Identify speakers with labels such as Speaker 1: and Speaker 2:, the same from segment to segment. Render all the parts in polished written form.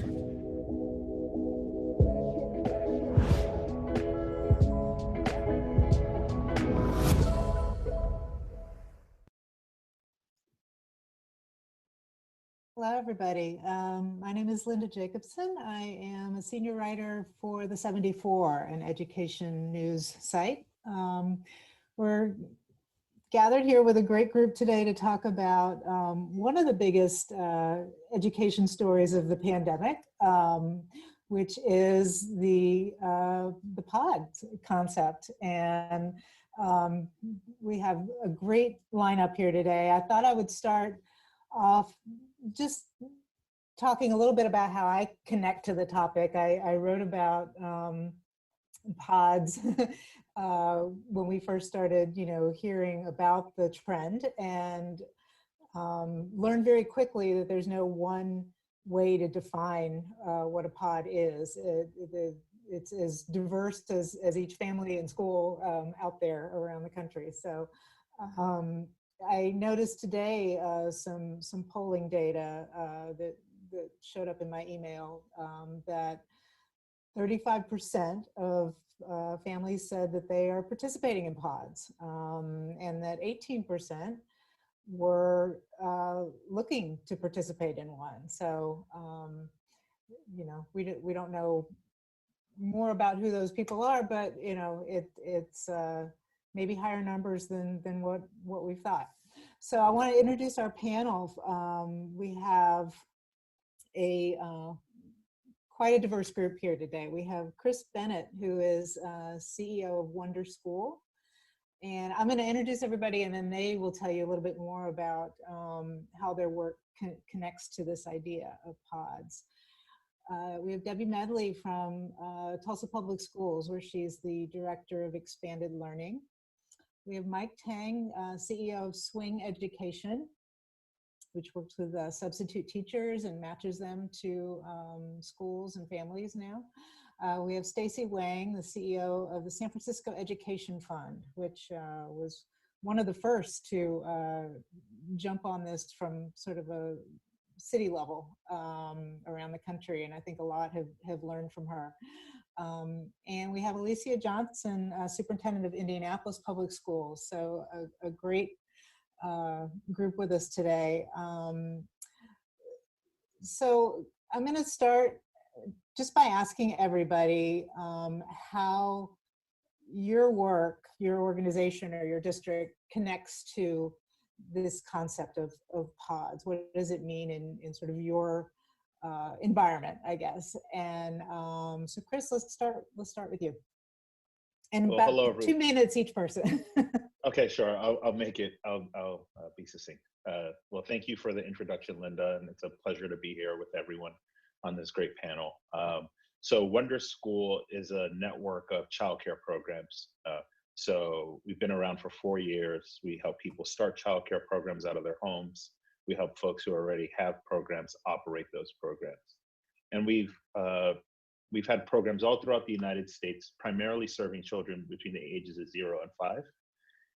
Speaker 1: Hello, everybody. My name is Linda Jacobson. I am a senior writer for the 74, an education news site. We're gathered here with a great group today to talk about one of the biggest education stories of the pandemic, which is the pod concept. And we have a great lineup here today. I thought I would start off just talking a little bit about how I connect to the topic. I wrote about pods when we first started, hearing about the trend, and learned very quickly that there's no one way to define what a pod is. It's as diverse as each family and school out there around the country. So I noticed today some polling data that showed up in my email that 35% of families said that they are participating in pods, and that 18% were looking to participate in one. So, we don't know more about who those people are, but it's maybe higher numbers than what we thought. So I want to introduce our panel. We have quite a diverse group here today. We have Chris Bennett, who is CEO of Wonder School. And I'm going to introduce everybody, and then they will tell you a little bit more about how their work connects to this idea of pods. We have Debbie Medley from Tulsa Public Schools, where she's the Director of Expanded Learning. We have Mike Tang, CEO of Swing Education, which works with substitute teachers and matches them to schools and families now. We have Stacy Wang, the CEO of the San Francisco Education Fund, which was one of the first to jump on this from sort of a city level around the country, and I think a lot have learned from her. And we have Alicia Johnson, Superintendent of Indianapolis Public Schools, so a great group with us today. So I'm going to start just by asking everybody how your work, your organization, or your district connects to this concept of pods. What does it mean in sort of your environment, I guess? And so Chris, let's start with you. And well, about 2 minutes each person.
Speaker 2: Okay, sure. I'll make it. I'll be succinct. Well, thank you for the introduction, Linda, and it's a pleasure to be here with everyone on this great panel. So Wonder School is a network of childcare programs. So we've been around for 4 years. We help people start childcare programs out of their homes. We help folks who already have programs operate those programs. And we've had programs all throughout the United States, primarily serving children between the ages of 0 and 5.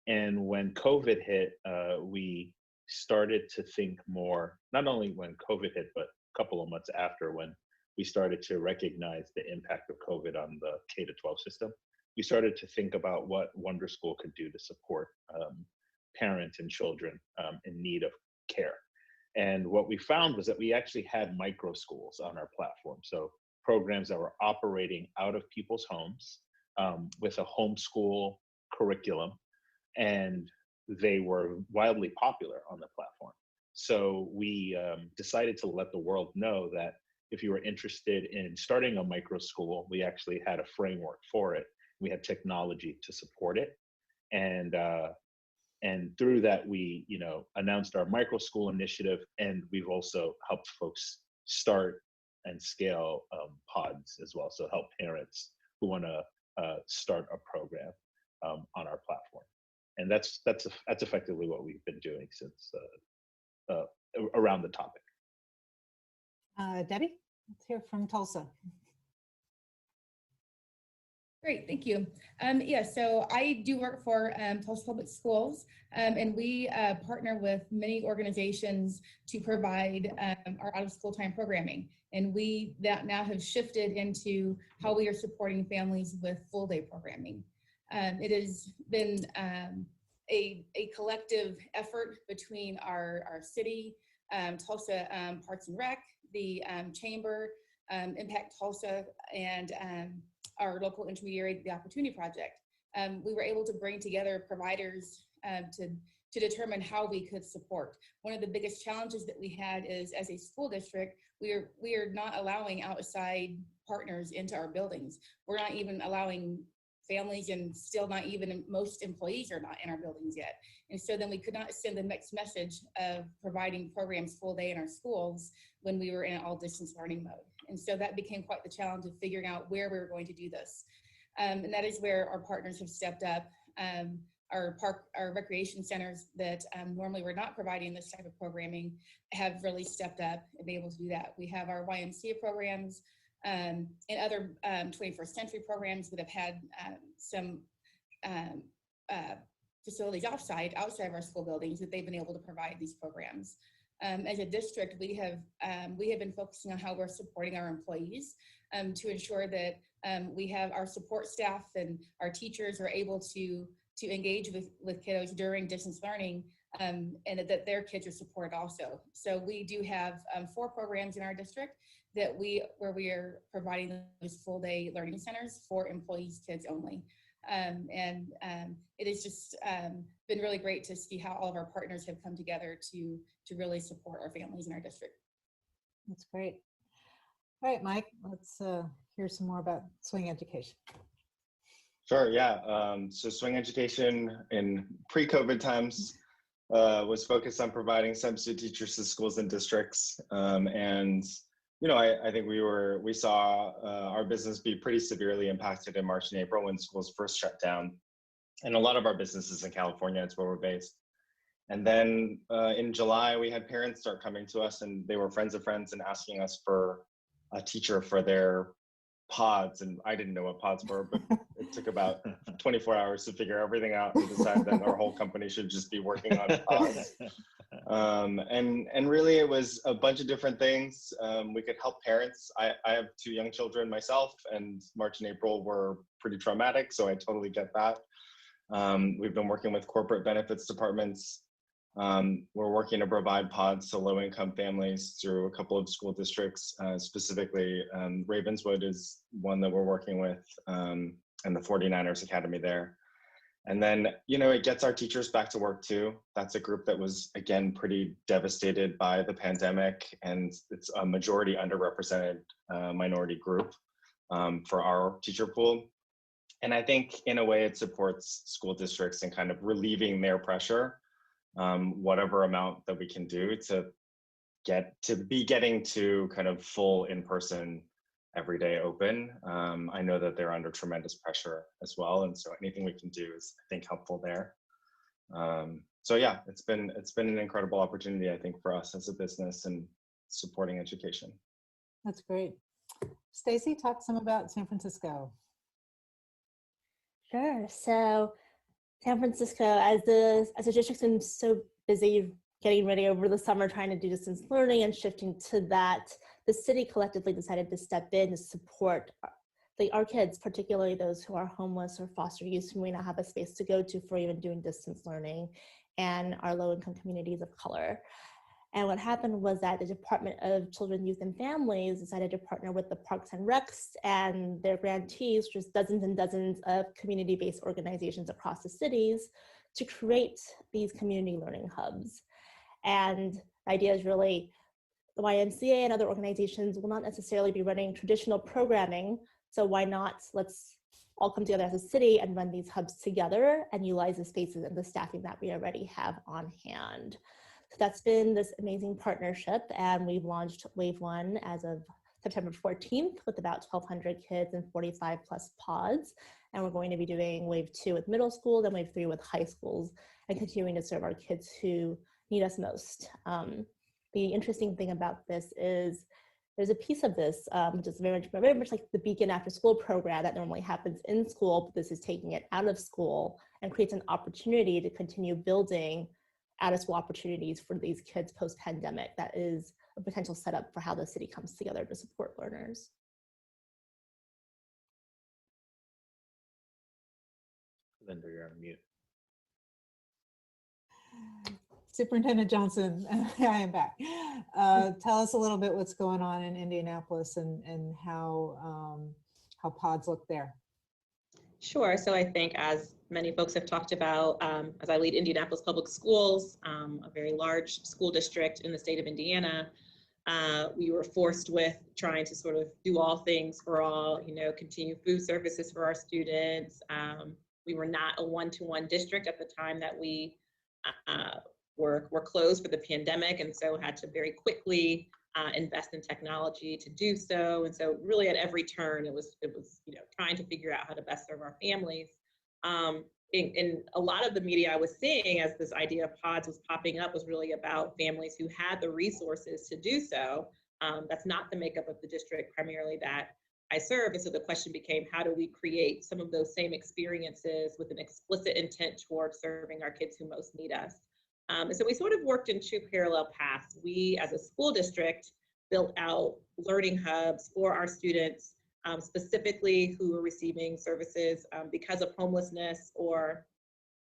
Speaker 2: And when COVID hit, we started to think more, not only when COVID hit, but a couple of months after, when we started to recognize the impact of COVID on the K-12 system. We started to think about what Wonder School could do to support parents and children in need of care. And what we found was that we actually had micro schools on our platform. So programs that were operating out of people's homes with a homeschool curriculum, and they were wildly popular on the platform. So we decided to let the world know that if you were interested in starting a micro school, we actually had a framework for it. We had technology to support it. And through that, we announced our micro school initiative, and we've also helped folks start and scale pods as well. So help parents who want to start a program on our platform. And that's effectively what we've been doing since around the topic.
Speaker 1: Debbie, let's hear from Tulsa.
Speaker 3: Great, thank you. Yeah, so I do work for Tulsa Public Schools, and we partner with many organizations to provide our out-of-school time programming. And we that now have shifted into how we are supporting families with full-day programming. It has been a collective effort between our city, Tulsa Parks and Rec, the Chamber, Impact Tulsa, and our local intermediary, the Opportunity Project. We were able to bring together providers to determine how we could support. One of the biggest challenges that we had is, as a school district, we are not allowing outside partners into our buildings. We're not even allowing families, and still not even most employees are not in our buildings yet. And so then we could not send the mixed message of providing programs full day in our schools when we were in an all distance learning mode. And so that became quite the challenge of figuring out where we were going to do this. And that is where our partners have stepped up. Our recreation centers that normally were not providing this type of programming have really stepped up and been able to do that. We have our YMCA programs and other 21st century programs that have had some facilities outside of our school buildings that they've been able to provide these programs. As a district, we have been focusing on how we're supporting our employees to ensure that we have our support staff and our teachers are able to engage with kiddos during distance learning, and that their kids are supported also. So we do have 4 programs in our district where we are providing those full day learning centers for employees' kids only. It has just been really great to see how all of our partners have come together to really support our families in our district.
Speaker 1: That's great. All right, Mike, let's hear some more about swing education.
Speaker 4: Sure, yeah. So swing education in pre-COVID times was focused on providing substitute teachers to schools and districts. And I think we saw our business be pretty severely impacted in March and April when schools first shut down. And a lot of our businesses in California, it's where we're based. And then in July, we had parents start coming to us, and they were friends of friends and asking us for a teacher for their pods. And I didn't know what pods were, but it took about 24 hours to figure everything out and decide that our whole company should just be working on pods. And really it was a bunch of different things. We could help parents. I have 2 young children myself, and March and April were pretty traumatic, so I totally get that. We've been working with corporate benefits departments. We're working to provide pods to low-income families through a couple of school districts, specifically Ravenswood is one that we're working with, and the 49ers Academy there. And then, it gets our teachers back to work too. That's a group that was, again, pretty devastated by the pandemic, and it's a majority underrepresented minority group for our teacher pool. And I think in a way it supports school districts in kind of relieving their pressure, whatever amount that we can do to be getting to kind of full in-person everyday open. I know that they're under tremendous pressure as well, and so anything we can do is, I think, helpful there. So yeah, it's been an incredible opportunity, I think, for us as a business and supporting education.
Speaker 1: That's great. Stacy, talk some about San Francisco.
Speaker 5: Sure. So San Francisco, as a district's been so busy getting ready over the summer, trying to do distance learning and shifting to that, the city collectively decided to step in to support our kids, particularly those who are homeless or foster youth who may not have a space to go to for even doing distance learning, and our low-income communities of color. And what happened was that the Department of Children, Youth, and Families decided to partner with the Parks and Recs and their grantees, just dozens and dozens of community-based organizations across the cities, to create these community learning hubs. And the idea is really the YMCA and other organizations will not necessarily be running traditional programming, so why not let's all come together as a city and run these hubs together and utilize the spaces and the staffing that we already have on hand. So that's been this amazing partnership, and we've launched Wave 1 as of September 14th with about 1,200 kids and 45 plus pods. And we're going to be doing Wave 2 with middle school, then Wave 3 with high schools, and continuing to serve our kids who need us most. The interesting thing about this is there's a piece of this, which is very much like the Beacon after school program that normally happens in school, but this is taking it out of school and creates an opportunity to continue building out of school opportunities for these kids post-pandemic. That is a potential setup for how the city comes together to support learners.
Speaker 2: Linda, you're on mute.
Speaker 1: Superintendent Johnson, I am back. Tell us a little bit what's going on in Indianapolis and how pods look there.
Speaker 6: Sure. So I think, as many folks have talked about, as I lead Indianapolis Public Schools, a very large school district in the state of Indiana, we were forced with trying to sort of do all things for all, continue food services for our students. We were not a one-to-one district at the time that we were closed for the pandemic, and so had to very quickly invest in technology to do so. And so really at every turn, it was trying to figure out how to best serve our families. In a lot of the media I was seeing as this idea of pods was popping up was really about families who had the resources to do so. That's not the makeup of the district primarily that I serve. And so the question became, how do we create some of those same experiences with an explicit intent towards serving our kids who most need us? And so we sort of worked in two parallel paths. We, as a school district, built out learning hubs for our students, specifically who were receiving services because of homelessness or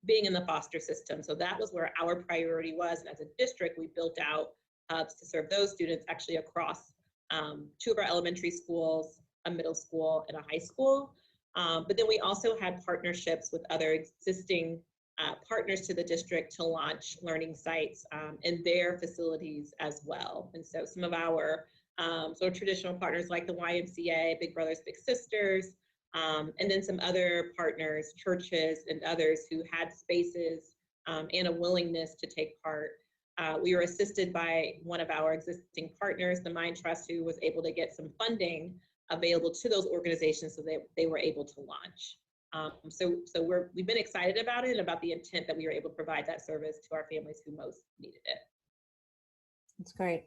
Speaker 6: being in the foster system. So that was where our priority was. And as a district, we built out hubs to serve those students actually across two of our elementary schools, a middle school, and a high school. But then we also had partnerships with other existing partners to the district to launch learning sites in their facilities as well. And so some of our sort of traditional partners like the YMCA, Big Brothers Big Sisters, and then some other partners, churches and others who had spaces and a willingness to take part. We were assisted by one of our existing partners, the Mind Trust, who was able to get some funding available to those organizations so they were able to launch. So we've been excited about it and about the intent that we were able to provide that service to our families who most needed it.
Speaker 1: That's great.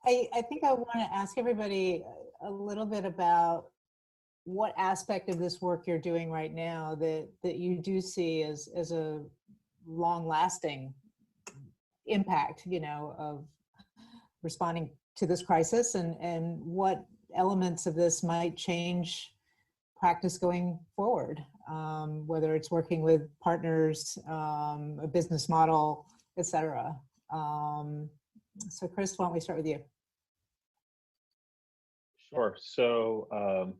Speaker 1: I think I want to ask everybody a little bit about what aspect of this work you're doing right now that you do see as a long-lasting impact, of responding to this crisis, and what elements of this might change practice going forward, whether it's working with partners, a business model, etc. So Chris, why don't we start with you?
Speaker 2: Sure. So,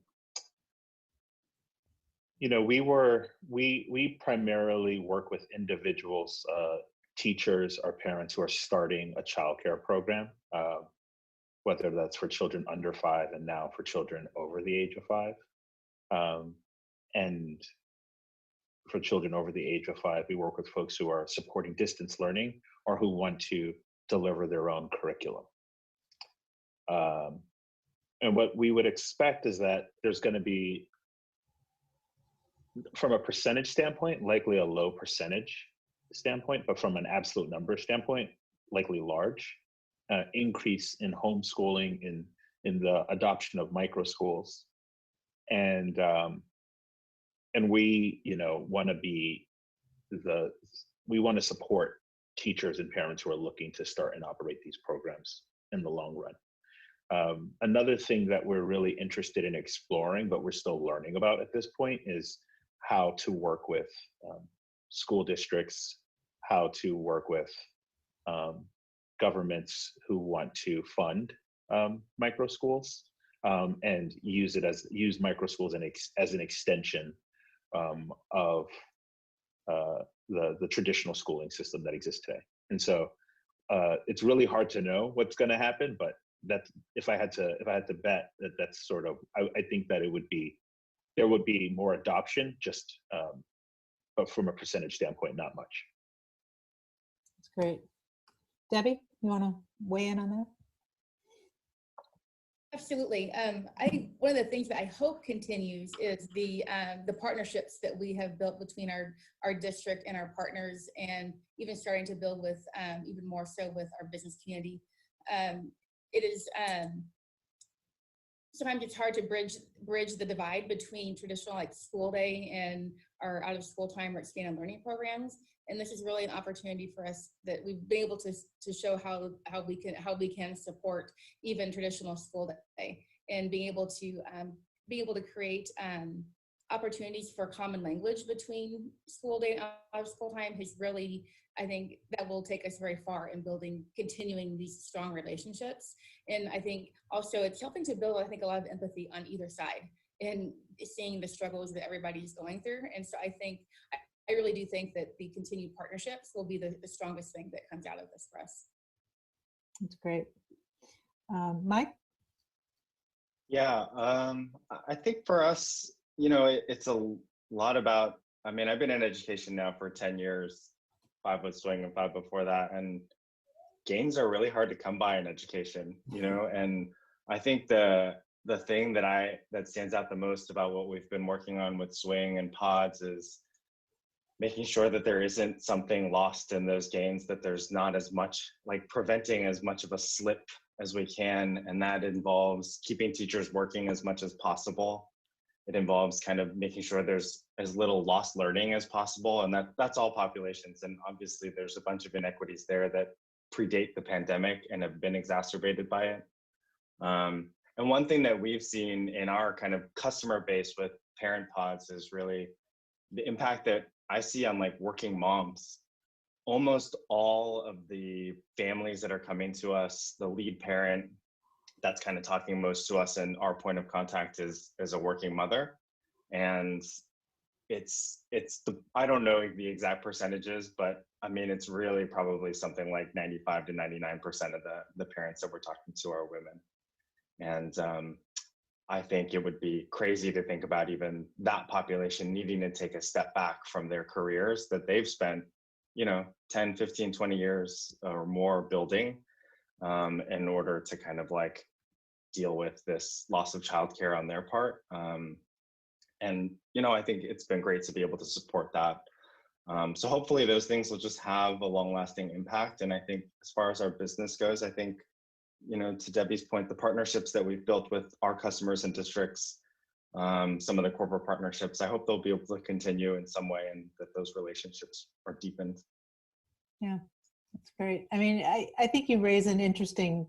Speaker 2: we primarily work with individuals, teachers or parents who are starting a childcare program, whether that's for children under 5 and now for children over the age of 5. And for children over the age of 5, we work with folks who are supporting distance learning or who want to deliver their own curriculum. And what we would expect is that there's going to be, from a percentage standpoint, likely a low percentage standpoint, but from an absolute number standpoint, likely large increase in homeschooling, in the adoption of micro schools. And we, want to be we want to support teachers and parents who are looking to start and operate these programs in the long run. Another thing that we're really interested in exploring, but we're still learning about at this point, is how to work with school districts, how to work with governments who want to fund micro schools, and use micro schools as an extension of the traditional schooling system that exists today. And so it's really hard to know what's going to happen, but if I had to bet, that's sort of, I think that there would be more adoption, just but from a percentage standpoint, not much.
Speaker 1: That's great. Debbie, you want to weigh in on that?
Speaker 3: Absolutely. I think one of the things that I hope continues is the partnerships that we have built between our district and our partners, and even starting to build with even more so with our business community. It is sometimes it's hard to bridge the divide between traditional like school day and our out of school time or expanded learning programs. And this is really an opportunity for us that we've been able to show how we can support even traditional school day, and being able to create opportunities for common language between school day and out of school time has really, I think that will take us very far in continuing these strong relationships. And I think also it's helping to build, I think, a lot of empathy on either side and seeing the struggles that everybody's going through. And so I really do think that the continued partnerships will be the strongest thing that comes out of this for us.
Speaker 1: That's great. Mike?
Speaker 4: Yeah, I think for us, it's a lot about, I've been in education now for 10 years, 5 with swing and 5 before that. And gains are really hard to come by in education, and I think the thing that stands out the most about what we've been working on with swing and pods is making sure that there isn't something lost in those gains, that there's not as much, like preventing as much of a slip as we can. And that involves keeping teachers working as much as possible. It involves kind of making sure there's as little lost learning as possible. And that's all populations. And obviously there's a bunch of inequities there that predate the pandemic and have been exacerbated by it. And one thing that we've seen in our kind of customer base with parent pods is really the impact that I see on like working moms. Almost all of the families that are coming to us, the lead parent that's kind of talking most to us and our point of contact is a working mother. And I don't know the exact percentages, but it's really probably something like 95 to 99% of the parents that we're talking to are women. And I think it would be crazy to think about even that population needing to take a step back from their careers that they've spent 10, 15, 20 years or more building in order to kind of like deal with this loss of childcare on their part. And I think it's been great to be able to support that. So hopefully those things will just have a long-lasting impact. And I think as far as our business goes, I think, to Debbie's point, the partnerships that we've built with our customers and districts, some of the corporate partnerships, I hope they'll be able to continue in some way and that those relationships are deepened.
Speaker 1: Yeah, that's great. I think you raise an interesting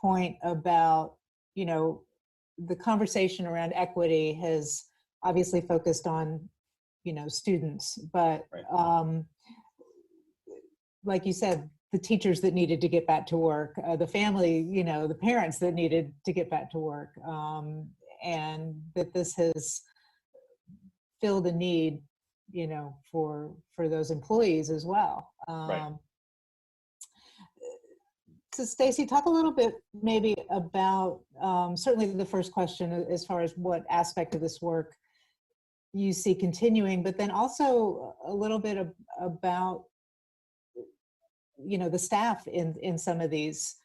Speaker 1: point about, the conversation around equity has obviously focused on, students, but
Speaker 4: right.
Speaker 1: Like you said, the teachers that needed to get back to work, the family, the parents that needed to get back to work, and that this has filled a need, for those employees as well.
Speaker 4: Right.
Speaker 1: So Stacy, talk a little bit maybe about certainly the first question as far as what aspect of this work you see continuing, but then also a little bit about the staff in some of these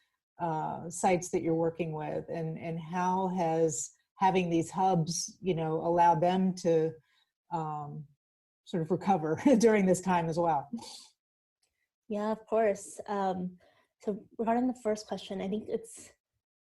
Speaker 1: sites that you're working with, and how has having these hubs allowed them to sort of recover during this time as well.
Speaker 5: Yeah, of course. So regarding the first question, I think it's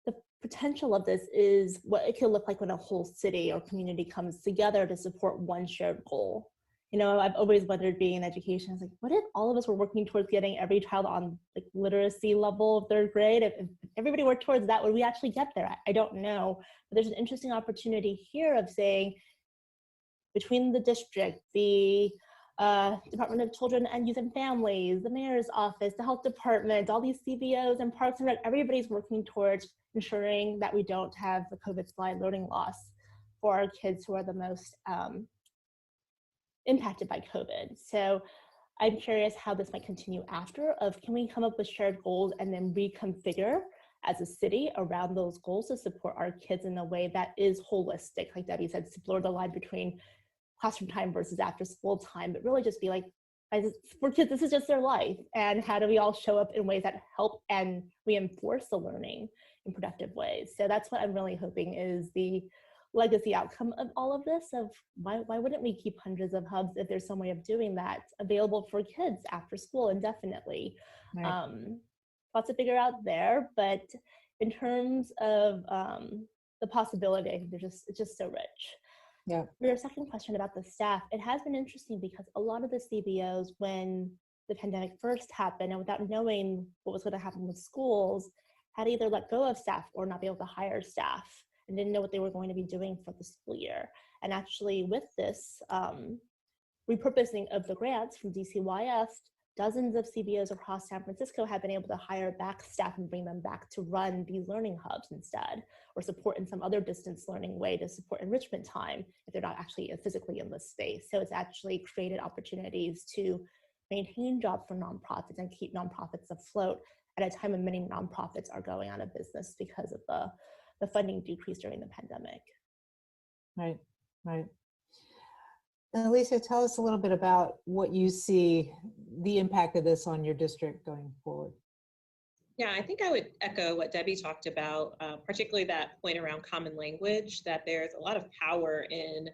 Speaker 5: the potential of this is what it could look like when a whole city or community comes together to support one shared goal. I've always wondered, being in education, I was like, what if all of us were working towards getting every child on like literacy level of 3rd grade? If everybody worked towards that, would we actually get there? I don't know. But there's an interesting opportunity here of saying, between the district, the Department of Children and Youth and Families, the mayor's office, the health department, all these CBOs and parks and rec, everybody's working towards ensuring that we don't have the COVID slide learning loss for our kids who are the most impacted by COVID. So I'm curious how this might continue after, can we come up with shared goals and then reconfigure as a city around those goals to support our kids in a way that is holistic, like Debbie said, to blur the line between classroom time versus after school time, but really just be like, for kids, this is just their life. And how do we all show up in ways that help and reinforce the learning in productive ways? So that's what I'm really hoping is the legacy outcome of all of this, of why wouldn't we keep hundreds of hubs if there's some way of doing that available for kids after school indefinitely? Right. Lots to figure out there, but in terms of the possibility, I think it's just so rich.
Speaker 1: Yeah.
Speaker 5: For your second question about the staff, it has been interesting because a lot of the CBOs, when the pandemic first happened and without knowing what was going to happen with schools, had either let go of staff or not be able to hire staff and didn't know what they were going to be doing for the school year. And actually with this repurposing of the grants from DCYF, dozens of CBOs across San Francisco have been able to hire back staff and bring them back to run these learning hubs instead, or support in some other distance learning way to support enrichment time if they're not actually physically in the space. So it's actually created opportunities to maintain jobs for nonprofits and keep nonprofits afloat at a time when many nonprofits are going out of business because of the funding decrease during the pandemic.
Speaker 1: Right, right. And Alicia, tell us a little bit about what you see the impact of this on your district going forward.
Speaker 6: Yeah, I think I would echo what Debbie talked about, particularly that point around common language, that there's a lot of power in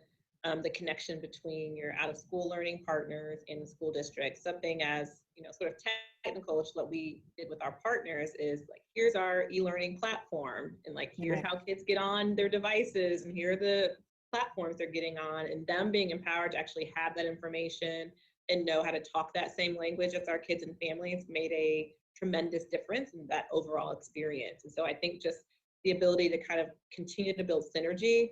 Speaker 6: the connection between your out-of-school learning partners in the school district. Something as, sort of technical, which what we did with our partners is like, here's our e-learning platform, and like, here's how kids get on their devices, and here are the platforms they're getting on, and them being empowered to actually have that information and know how to talk that same language as our kids and families made a tremendous difference in that overall experience. And so I think just the ability to kind of continue to build synergy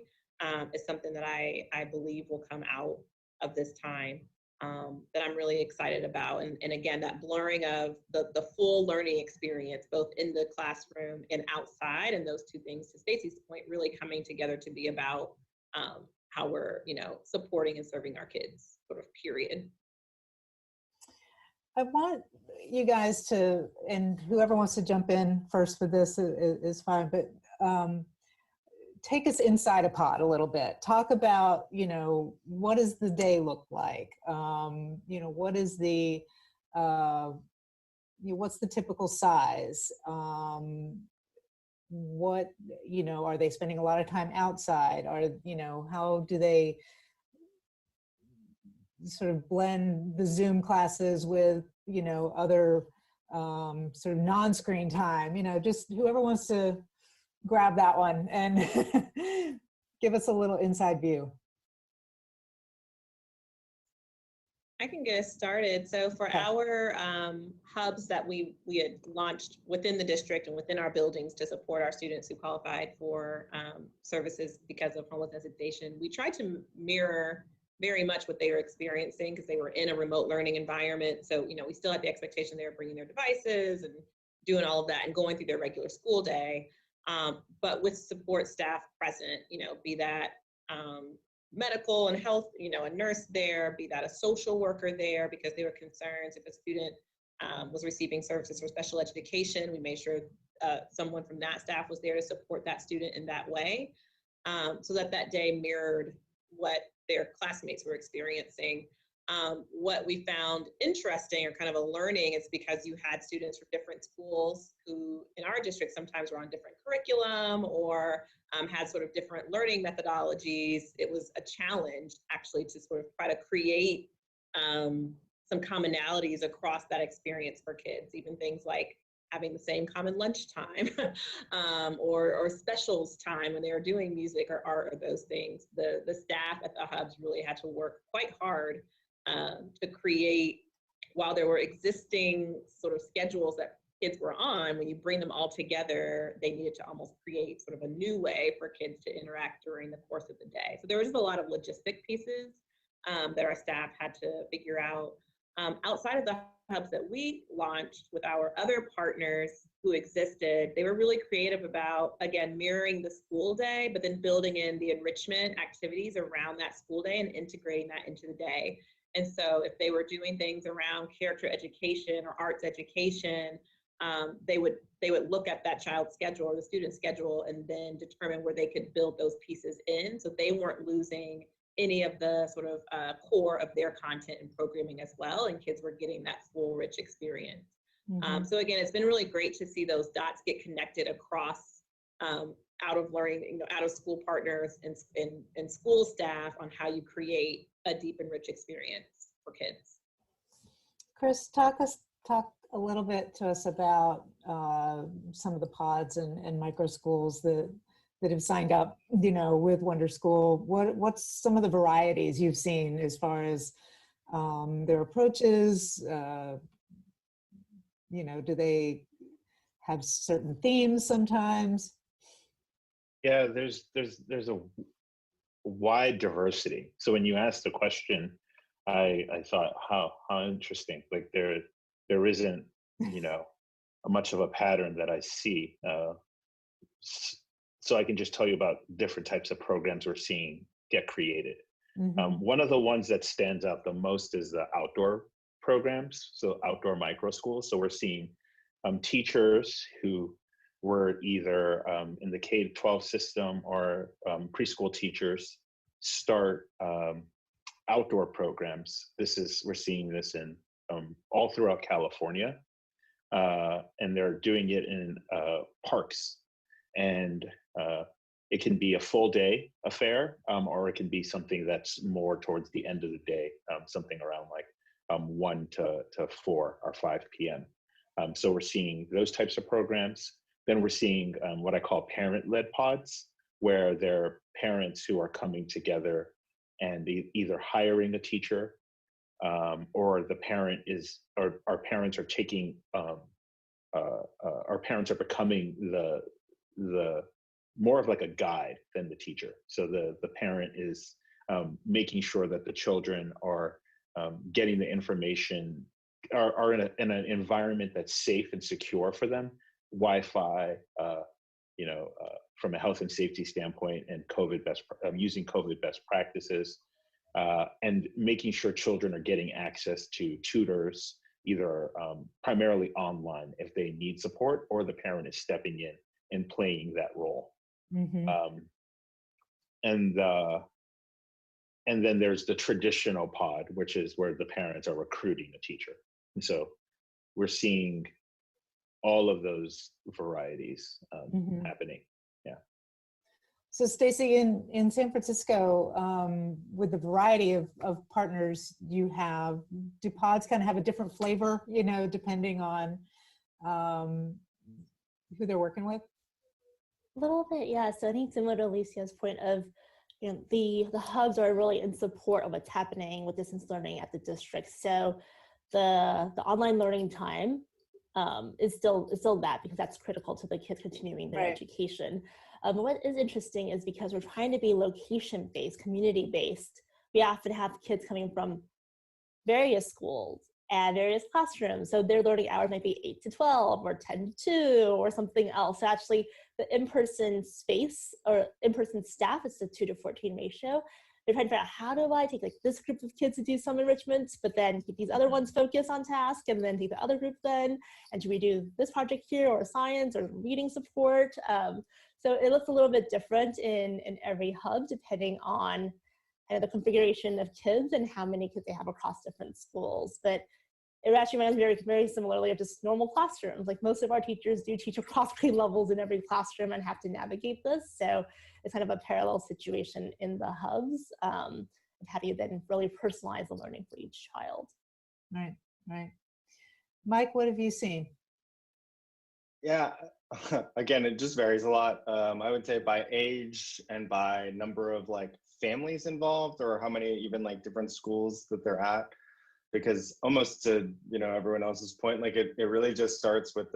Speaker 6: is something that I believe will come out of this time that I'm really excited about. And again, that blurring of the full learning experience, both in the classroom and outside, and those two things, to Stacey's point, really coming together to be about how we're, supporting and serving our kids, sort of, period.
Speaker 1: I want you guys to, and whoever wants to jump in first for this is fine, but take us inside a pod a little bit. Talk about, what does the day look like? What is the, what's the typical size? What, are they spending a lot of time outside? How do they sort of blend the Zoom classes with, other sort of non-screen time, just whoever wants to grab that one and give us a little inside view.
Speaker 6: I can get us started. So for our hubs that we had launched within the district and within our buildings to support our students who qualified for services because of homelessness designation, we tried to mirror very much what they were experiencing because they were in a remote learning environment. So, we still had the expectation they were bringing their devices and doing all of that and going through their regular school day, but with support staff present, be that medical and health, a nurse there, be that a social worker there, because there were concerns if a student was receiving services for special education, we made sure someone from that staff was there to support that student in that way, so that day mirrored what their classmates were experiencing. What we found interesting or kind of a learning is because you had students from different schools who in our district sometimes were on different curriculum or had sort of different learning methodologies. It was a challenge actually to sort of try to create some commonalities across that experience for kids, even things like having the same common lunch time or specials time when they were doing music or art or those things. The staff at the hubs really had to work quite hard to create, while there were existing sort of schedules that kids were on, when you bring them all together, they needed to almost create sort of a new way for kids to interact during the course of the day. So there was just a lot of logistic pieces that our staff had to figure out. Outside of the hubs that we launched with our other partners who existed, they were really creative about, again, mirroring the school day, but then building in the enrichment activities around that school day and integrating that into the day. And so if they were doing things around character education or arts education, they would look at that child's schedule or the student's schedule and then determine where they could build those pieces in, so they weren't losing any of the sort of core of their content and programming as well, and kids were getting that full, rich experience. Mm-hmm. So again, it's been really great to see those dots get connected across out of learning, out of school partners and school staff on how you create a deep and rich experience for kids.
Speaker 1: Chris, talk a little bit to us about some of the pods and micro schools, the that have signed up, you know, with Wonder School. What's some of the varieties you've seen as far as their approaches? You know, do they have certain themes sometimes?
Speaker 2: Yeah, there's a wide diversity. So when you asked the question, I thought, how interesting. Like there isn't, you know, much of a pattern that I see. So I can just tell you about different types of programs we're seeing get created. One of the ones that stands out the most is the outdoor programs, so outdoor micro schools. So we're seeing teachers who were either in the K-12 system or preschool teachers start outdoor programs. We're seeing this in all throughout California, and they're doing it in parks. And it can be a full day affair, or it can be something that's more towards the end of the day, something around like 1 to 4 or 5 p.m. So we're seeing those types of programs. Then we're seeing what I call parent-led pods, where they're parents who are coming together and either hiring a teacher, or the parent is, or our parents are taking, our parents are becoming the more of like a guide than the teacher. So the parent is making sure that the children are getting the information, are in an environment that's safe and secure for them. Wi-Fi, you know, from a health and safety standpoint, and using COVID best practices, and making sure children are getting access to tutors, either primarily online if they need support, or the parent is stepping in and playing that role. And then there's the traditional pod, which is where the parents are recruiting a teacher. And so we're seeing all of those varieties happening. Yeah.
Speaker 1: So Stacy, in San Francisco, with the variety of partners you have, do pods kind of have a different flavor, you know, depending on who they're working with?
Speaker 5: A little bit, yeah. So I think similar to Alicia's point of, you know, the hubs are really in support of what's happening with distance learning at the district. So the online learning time is still that, because that's critical to the kids continuing their education. What is interesting is because we're trying to be location-based, community-based, we often have kids coming from various schools and various classrooms. So their learning hours might be 8 to 12 or 10 to 2 or something else. So actually the in-person space or in-person staff is a 2 to 14 ratio. They're trying to figure out, how do I take like this group of kids to do some enrichment, but then keep these other ones focus on task, and then take the other group then, and should we do this project here, or science, or reading support? So it looks a little bit different in every hub, depending on kind of the configuration of kids and how many kids they have across different schools. But it actually reminds me very, very similarly of just normal classrooms. Like most of our teachers do teach across grade levels in every classroom and have to navigate this. So it's kind of a parallel situation in the hubs. Of how do you then really personalize the learning for each child?
Speaker 1: Right, right. Mike, what have you seen?
Speaker 4: Yeah, again, it just varies a lot. I would say by age and by number of like families involved, or how many even like different schools that they're at. Because almost to, you know, everyone else's point, like it really just starts with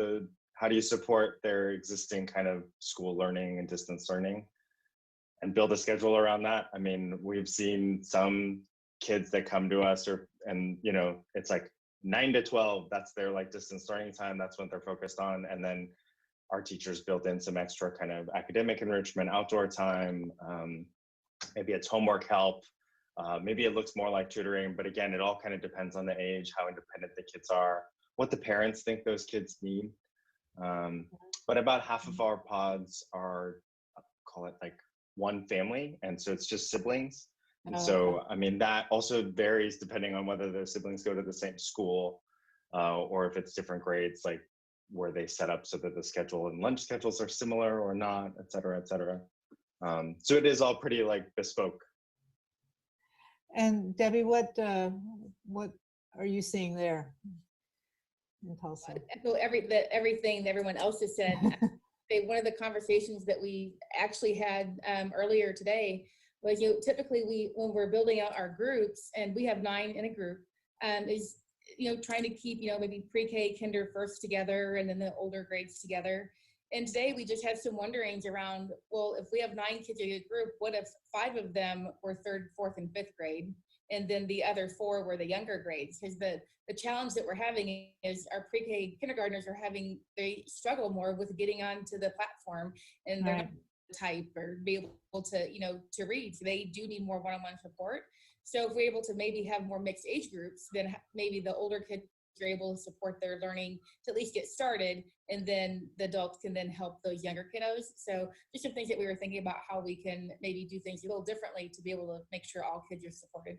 Speaker 4: how do you support their existing kind of school learning and distance learning and build a schedule around that. I mean, we've seen some kids that come to us and you know, it's like 9 to 12, that's their like distance learning time. That's what they're focused on. And then our teachers built in some extra kind of academic enrichment, outdoor time, maybe it's homework help. Maybe it looks more like tutoring, but again, it all kind of depends on the age, how independent the kids are, what the parents think those kids need. But about half of our pods are, call it like one family. And so it's just siblings. And so, I mean, that also varies depending on whether the siblings go to the same school or if it's different grades, like where they set up so that the schedule and lunch schedules are similar or not, et cetera, et cetera. So it is all pretty like bespoke.
Speaker 1: And Debbie, what are you seeing there in Tulsa?
Speaker 3: So everything that everyone else has said, say one of the conversations that we actually had earlier today was, typically when we're building out our groups, and we have 9 in a group, is, trying to keep, maybe pre-K, kinder, first together, and then the older grades together. And today we just had some wonderings around, well, if we have 9 kids in a group, what if 5 of them were 3rd, 4th, and 5th grade? And then the other 4 were the younger grades. Because the challenge that we're having is our pre-K kindergartners they struggle more with getting onto the platform, and they're not type or be able to, to read. So they do need more one-on-one support. So if we're able to maybe have more mixed age groups, then maybe the older kids are able to support their learning to at least get started, and then the adults can then help those younger kiddos. So just some things that we were thinking about how we can maybe do things a little differently to be able to make sure all kids are supported.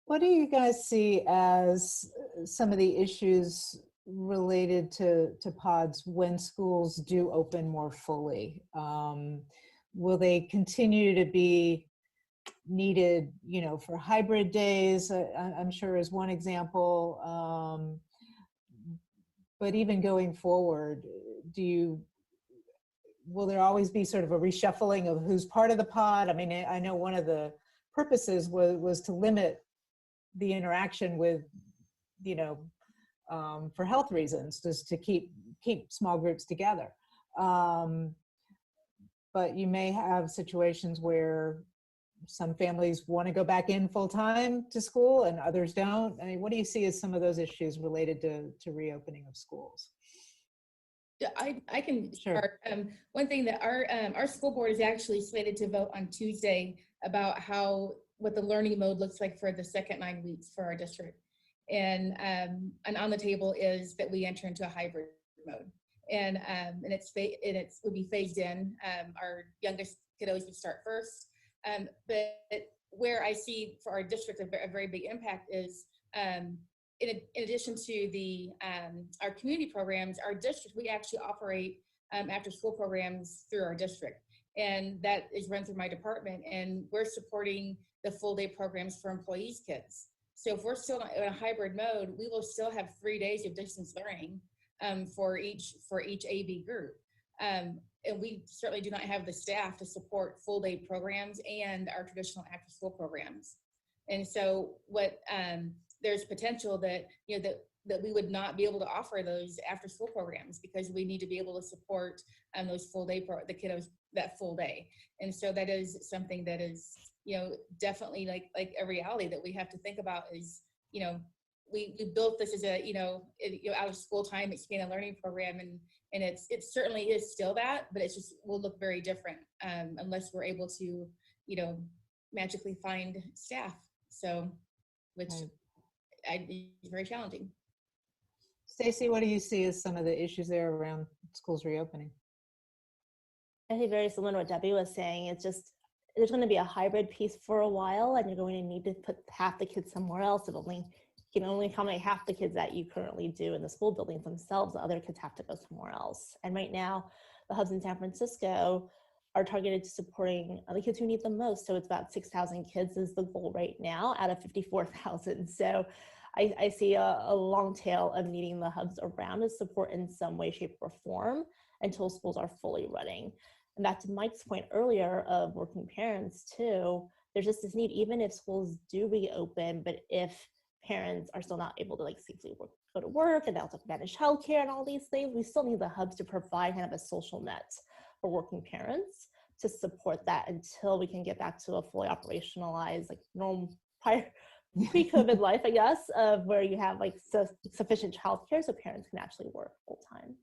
Speaker 1: What do you guys see as some of the issues related to pods when schools do open more fully? Will they continue to be needed, for hybrid days? I'm sure is one example. But even going forward, will there always be sort of a reshuffling of who's part of the pod? I mean, I know one of the purposes was to limit the interaction with, for health reasons, just to keep small groups together. But you may have situations where some families want to go back in full time to school and others don't. I mean, what do you see as some of those issues related to reopening of schools?
Speaker 3: I can start. One thing that our school board is actually slated to vote on Tuesday about what the learning mode looks like for the second 9 weeks for our district, and on the table is that we enter into a hybrid mode, and it would be phased in. Our youngest kiddos would start first, but where I see for our district a very big impact is in addition to our community programs, our district, we actually operate after school programs through our district. And that is run through my department. And we're supporting the full day programs for employees' kids. So if we're still in a hybrid mode, we will still have 3 days of distance learning for each AV group. And we certainly do not have the staff to support full day programs and our traditional after school programs. And so there's potential that that we would not be able to offer those after school programs because we need to be able to support those full day the kiddos that full day. And so that is something that is definitely like a reality that we have to think about is we built this as a out of school time expanded learning program, and it certainly is still that, but it's just will look very different unless we're able to magically find staff. So which is very challenging.
Speaker 1: Stacy, what do you see as some of the issues there around schools reopening?
Speaker 5: I think very similar to what Debbie was saying. It's just there's going to be a hybrid piece for a while, and you're going to need to put half the kids somewhere else. You can only accommodate half the kids that you currently do in the school buildings themselves. The other kids have to go somewhere else. And right now, the hubs in San Francisco are targeted to supporting the kids who need them most. So it's about 6,000 kids is the goal right now out of 54,000. So I see a long tail of needing the hubs around to support in some way, shape, or form until schools are fully running. And back to Mike's point earlier of working parents too, there's just this need, even if schools do reopen, but if parents are still not able to safely go to work and they also have to manage childcare and all these things, we still need the hubs to provide kind of a social net for working parents to support that until we can get back to a fully operationalized, normal pre-COVID life, I guess, of where you have sufficient childcare so parents can actually work full time.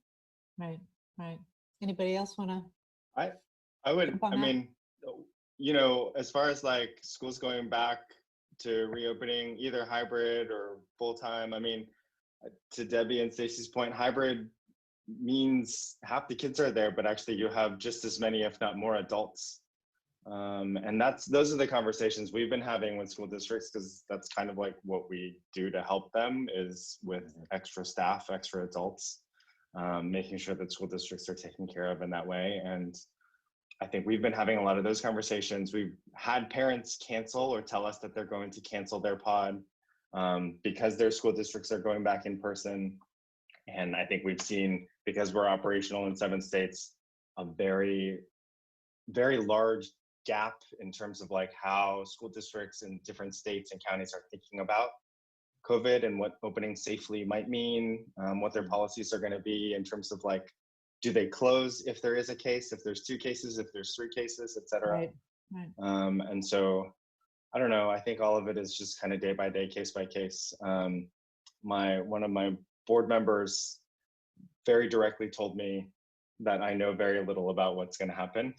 Speaker 1: Right. Anybody else want to?
Speaker 4: I would, I mean, as far as schools going back to reopening either hybrid or full time, I mean, to Debbie and Stacey's point, hybrid means half the kids are there, but actually you have just as many, if not more, adults. And those are the conversations we've been having with school districts, because that's kind of what we do to help them is with extra staff, extra adults, making sure that school districts are taken care of in that way. And I think we've been having a lot of those conversations. We've had parents cancel or tell us that they're going to cancel their pod because their school districts are going back in person. And I think we've seen, because we're operational in 7 states, a very, very large gap in terms of like how school districts in different states and counties are thinking about COVID and what opening safely might mean, what their policies are going to be in terms of like, do they close if there is a case, if there's 2 cases, if there's 3 cases, et cetera.
Speaker 1: Right. Right.
Speaker 4: And so, I don't know, I think all of it is just kind of day by day, case by case. One of my board members very directly told me that I know very little about what's going to happen.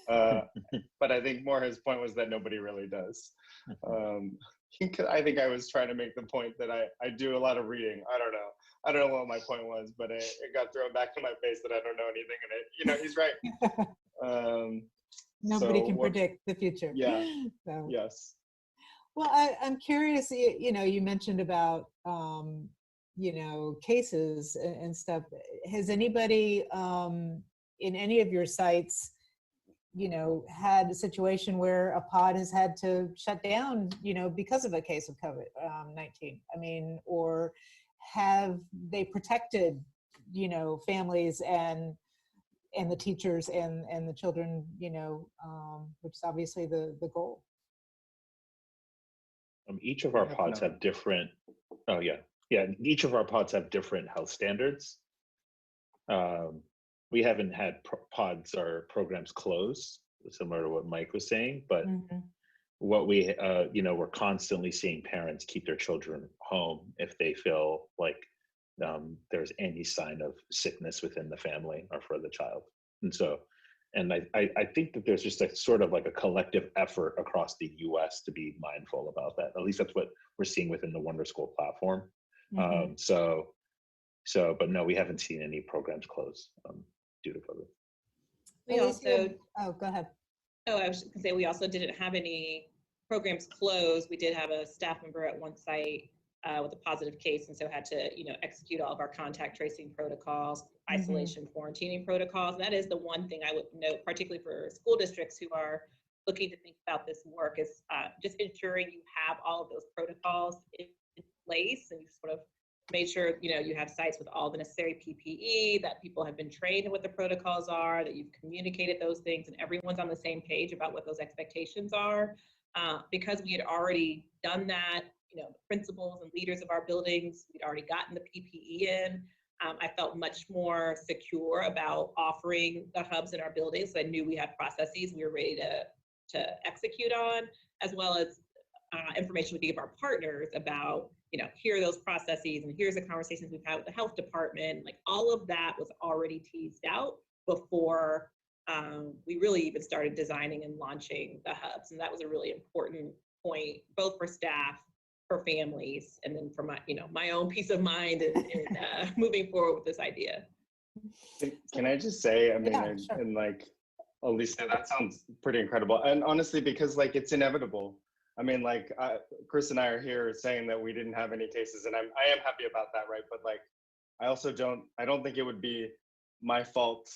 Speaker 4: But I think more his point was that nobody really does. I think I was trying to make the point that I do a lot of reading. I don't know what my point was, but it got thrown back in my face that I don't know anything, and you know, he's right.
Speaker 1: Nobody can predict the future.
Speaker 4: Yeah.
Speaker 1: So.
Speaker 4: Yes.
Speaker 1: Well, I'm curious, you know, you mentioned about, you know, cases and stuff. Has anybody in any of your sites, you know, had a situation where a pod has had to shut down, you know, because of a case of COVID-19? I mean, or have they protected, you know, families and the teachers and the children, you know, which is obviously the goal?
Speaker 2: Each of our pods have different, each of our pods have different health standards. We haven't had pods or programs close, similar to what Mike was saying, but what we, you know, we're constantly seeing parents keep their children home if they feel like there's any sign of sickness within the family or for the child. And so, and I think that there's just a sort of like a collective effort across the US to be mindful about that. At least that's what we're seeing within the Wonder School platform. But no, we haven't seen any programs close due to COVID.
Speaker 6: We also,
Speaker 1: go ahead.
Speaker 6: Oh, I was just gonna say, we also didn't have any programs closed. We did have a staff member at one site with a positive case, and so had to, you know, execute all of our contact tracing protocols, isolation, quarantining protocols. And that is the one thing I would note, particularly for school districts who are looking to think about this work, is just ensuring you have all of those protocols in place, and you sort of made sure, you know, you have sites with all the necessary PPE, that people have been trained in what the protocols are, that you've communicated those things, and everyone's on the same page about what those expectations are. Because we had already done that, you know, the principals and leaders of our buildings, we'd already gotten the PPE in. I felt much more secure about offering the hubs in our buildings. I knew we had processes we were ready to execute on, as well as information we could give our partners about, you know, here are those processes and here's the conversations we've had with the health department. Like, all of that was already teased out before we really even started designing and launching the hubs. And that was a really important point, both for staff, for families, and then for my, you know, my own peace of mind and moving forward with this idea.
Speaker 4: Can I just say, I mean,
Speaker 1: Sure.
Speaker 4: and like Alicia, that sounds pretty incredible. And honestly, because like it's inevitable. I mean, like Chris and I are here saying that we didn't have any cases, and I am happy about that, right? But like, I don't think it would be my fault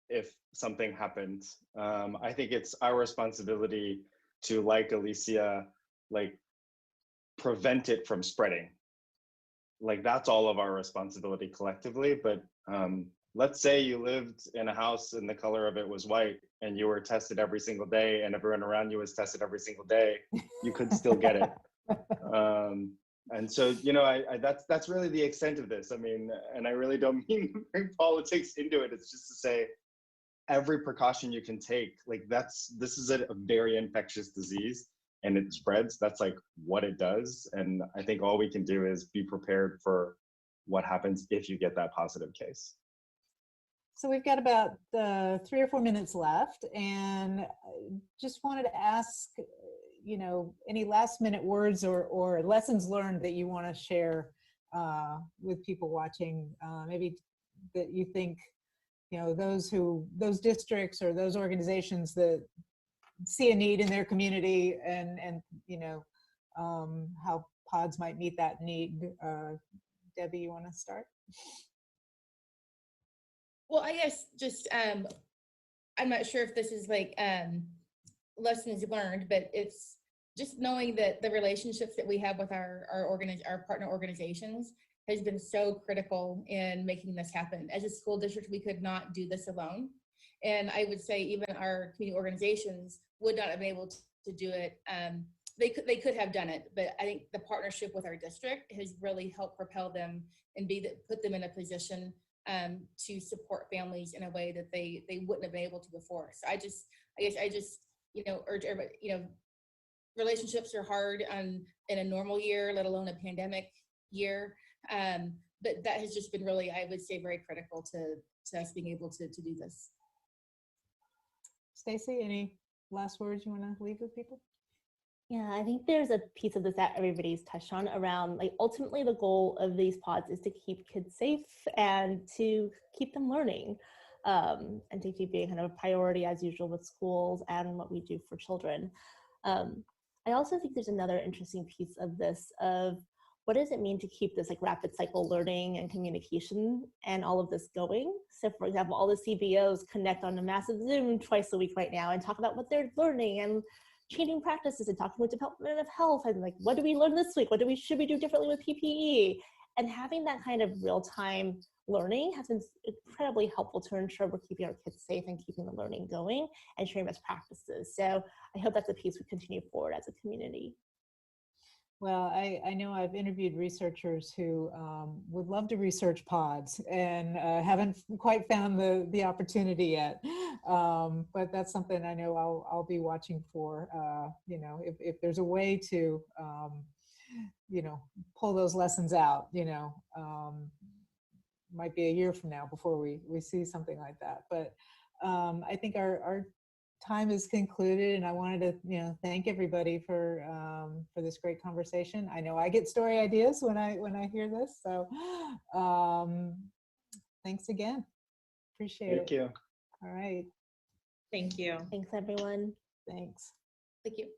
Speaker 4: if something happened. I think it's our responsibility to, like Alicia, like prevent it from spreading. Like, that's all of our responsibility collectively. But let's say you lived in a house and the color of it was white, and you were tested every single day, and everyone around you was tested every single day, you could still get it. And so, you know, that's really the extent of this. I mean, and I really don't mean to bring politics into it. It's just to say, every precaution you can take, like this is a very infectious disease, and it spreads. That's like what it does. And I think all we can do is be prepared for what happens if you get that positive case.
Speaker 1: So we've got about 3 or 4 minutes left, and just wanted to ask, you know, any last minute words or lessons learned that you want to share with people watching, maybe that you think, you know, those districts or those organizations that see a need in their community, and you know, how pods might meet that need. Debbie, you want to start?
Speaker 3: Well, I guess just, I'm not sure if this is like lessons learned, but it's just knowing that the relationships that we have with our partner organizations, has been so critical in making this happen. As a school district, we could not do this alone. And I would say even our community organizations would not have been able to do it. They could have done it, but I think the partnership with our district has really helped propel them and put them in a position to support families in a way that they wouldn't have been able to before. So I guess I just urge everybody, relationships are hard in a normal year, let alone a pandemic year. But that has just been really, I would say, very critical to us being able to do this.
Speaker 1: Stacy, any last words you want to leave with people?
Speaker 5: Yeah, I think there's a piece of this that everybody's touched on around, like, ultimately the goal of these pods is to keep kids safe and to keep them learning, and to keep being kind of a priority as usual with schools and what we do for children. I also think there's another interesting piece of this of what does it mean to keep this like rapid cycle learning and communication and all of this going? So for example, all the CBOs connect on a massive Zoom twice a week right now and talk about what they're learning and changing practices and talking with Department of Health and like, what do we learn this week? Should we do differently with PPE? And having that kind of real-time learning has been incredibly helpful to ensure we're keeping our kids safe and keeping the learning going and sharing best practices. So I hope that's a piece we continue forward as a community.
Speaker 1: Well, I know I've interviewed researchers who would love to research pods and haven't quite found the opportunity yet. But that's something I know I'll be watching for, if there's a way to, pull those lessons out, might be a year from now before we see something like that. But I think our time is concluded, and I wanted to thank everybody for this great conversation. I know I get story ideas when I hear this, so thanks again. Appreciate it.
Speaker 4: Thank you.
Speaker 1: All right.
Speaker 6: Thank you.
Speaker 5: Thanks, everyone.
Speaker 1: Thanks.
Speaker 3: Thank you.